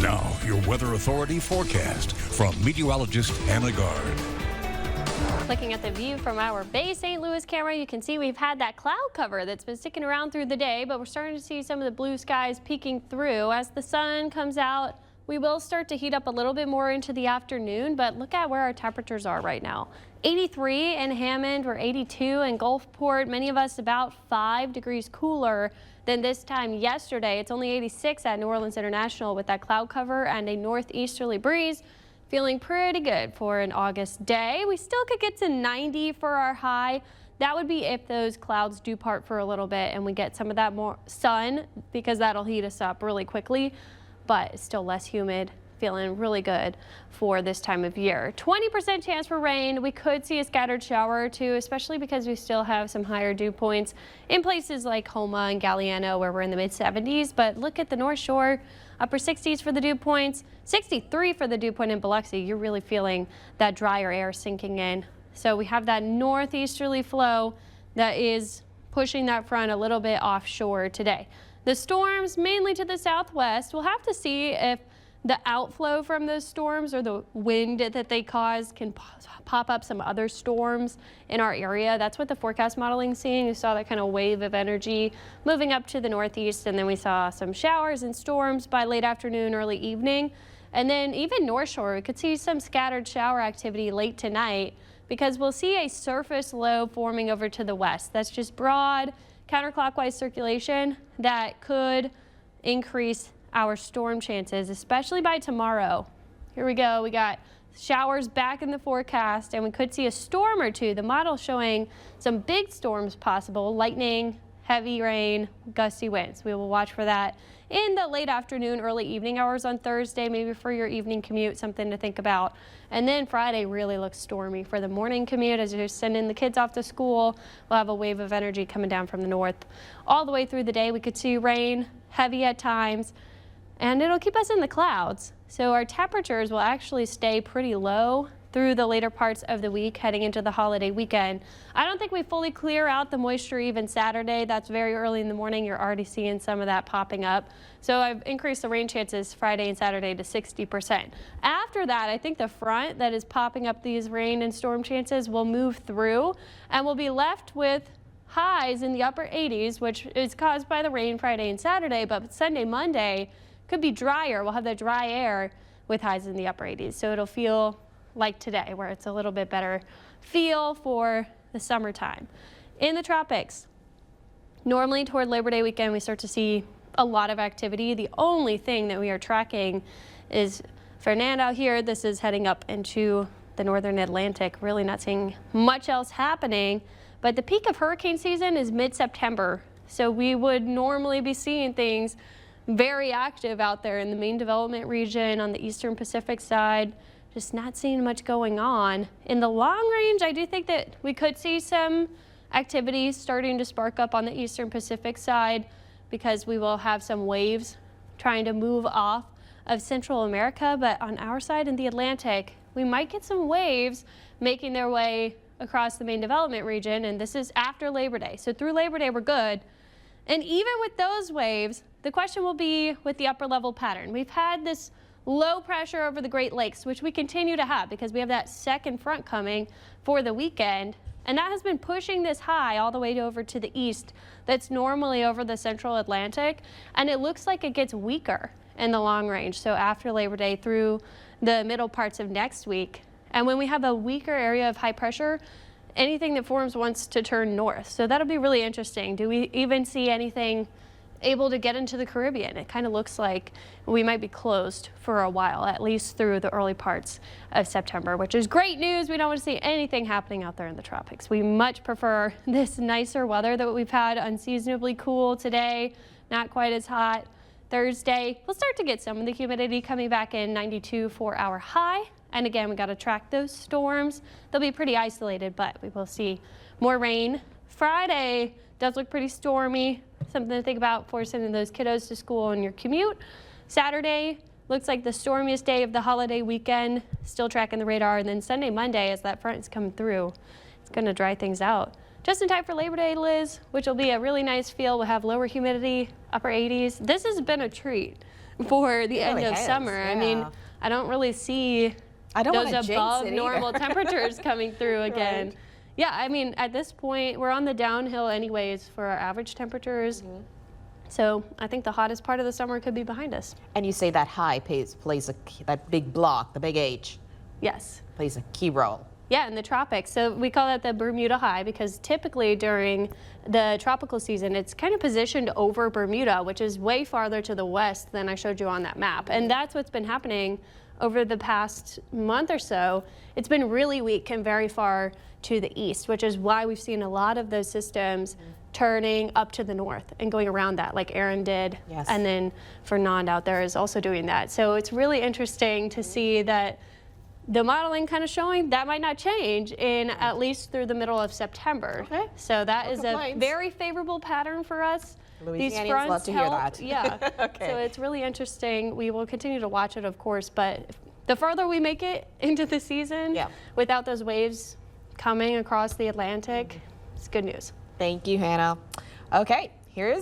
Now, your weather authority forecast from meteorologist Hannah Gard. Looking at the view from our Bay St. Louis camera, you can see we've had that cloud cover that's been sticking around through the day, but we're starting to see some of the blue skies peeking through. As the sun comes out, we will start to heat up a little bit more into the afternoon, but look at where our temperatures are right now. 83 in Hammond, we're 82 in Gulfport. Many of us about 5 degrees cooler than this time yesterday. It's only 86 at New Orleans International with that cloud cover and a northeasterly breeze. Feeling pretty good for an August day. We still could get to 90 for our high. That would be if those clouds do part for a little bit and we get some of that more sun, because that'll heat us up really quickly, but it's still less humid. Feeling really good for this time of year. 20% chance for rain. We could see a scattered shower or two, especially because we still have some higher dew points in places like Homa and Galliano where we're in the mid 70s. But look at the North Shore, upper 60s for the dew points, 63 for the dew point in Biloxi. You're really feeling that drier air sinking in. So we have that northeasterly flow that is pushing that front a little bit offshore today. The storms mainly to the southwest. We'll have to see if the outflow from those storms or the wind that they cause can pop up some other storms in our area. That's what the forecast modeling is seeing. We saw that kind of wave of energy moving up to the northeast, and then we saw some showers and storms by late afternoon, early evening. And then even North Shore, we could see some scattered shower activity late tonight because we'll see a surface low forming over to the west. That's just broad counterclockwise circulation that could increase our storm chances, especially by tomorrow. Here we go. We got showers back in the forecast, and we could see a storm or two. The model showing some big storms possible, lightning, heavy rain, gusty winds. We will watch for that in the late afternoon, early evening hours on Thursday, maybe for your evening commute, something to think about. And then Friday really looks stormy for the morning commute as you're sending the kids off to school. We'll have a wave of energy coming down from the north. All the way through the day, we could see rain, heavy at times, and it'll keep us in the clouds. So our temperatures will actually stay pretty low through the later parts of the week heading into the holiday weekend. I don't think we fully clear out the moisture even Saturday. That's very early in the morning. You're already seeing some of that popping up. So I've increased the rain chances Friday and Saturday to 60%. After that, I think the front that is popping up these rain and storm chances will move through, and we'll be left with highs in the upper 80s, which is caused by the rain Friday and Saturday, but Sunday, Monday, could be drier. We'll have that dry air with highs in the upper 80s. So it'll feel like today, where it's a little bit better feel for the summertime. In the tropics, normally toward Labor Day weekend, we start to see a lot of activity. The only thing that we are tracking is Fernando here. This is heading up into the northern Atlantic. Really not seeing much else happening, but the peak of hurricane season is mid-September. So we would normally be seeing things very active out there in the main development region on the eastern Pacific side. Just not seeing much going on. In the long range, I do think that we could see some activity starting to spark up on the eastern Pacific side because we will have some waves trying to move off of Central America. But on our side in the Atlantic, we might get some waves making their way across the main development region. And this is after Labor Day. So through Labor Day, we're good. And even with those waves, the question will be with the upper level pattern. We've had this low pressure over the Great Lakes, which we continue to have because we have that second front coming for the weekend. And that has been pushing this high all the way over to the east that's normally over the central Atlantic. And it looks like it gets weaker in the long range. So after Labor Day through the middle parts of next week. And when we have a weaker area of high pressure, anything that forms wants to turn north. So that'll be really interesting. Do we even see anything able to get into the Caribbean? It kind of looks like we might be closed for a while, at least through the early parts of September, which is great news. We don't want to see anything happening out there in the tropics. We much prefer this nicer weather that we've had, unseasonably cool today, not quite as hot. Thursday, we'll start to get some of the humidity coming back in, 92 for our high. And again, we got to track those storms. They'll be pretty isolated, but we will see more rain. Friday does look pretty stormy. Something to think about for sending those kiddos to school on your commute. Saturday looks like the stormiest day of the holiday weekend. Still tracking the radar. And then Sunday, Monday, as that front is coming through, it's going to dry things out. Just in time for Labor Day, Liz, which will be a really nice feel. We'll have lower humidity, upper 80s. This has been a treat. for the end really of has, summer. I mean, yeah. I don't really see I don't those wanna jinx above it normal either. temperatures coming through again. Right. Yeah, I mean, at this point, we're on the downhill anyways for our average temperatures. So I think the hottest part of the summer could be behind us. And you say that high plays that big block, the big H, Yes. plays a key role. Yeah, in the tropics. So we call that the Bermuda High because typically during the tropical season, it's kind of positioned over Bermuda, which is way farther to the west than I showed you on that map. And that's what's been happening over the past month or so. It's been really weak and very far to the east, which is why we've seen a lot of those systems turning up to the north and going around that, like Aaron did. Yes. And then Fernand out there is also doing that. So it's really interesting to see that the modeling kind of showing that might not change in at least through the middle of September. Okay. So that No is complaints. a very favorable pattern for us. These Louisianians fronts love to hear help. that. Yeah. Okay. So it's really interesting. We will continue to watch it, of course, but the further we make it into the season, Yeah. without those waves coming across the Atlantic, it's good news. Thank you, Hannah. Okay, here is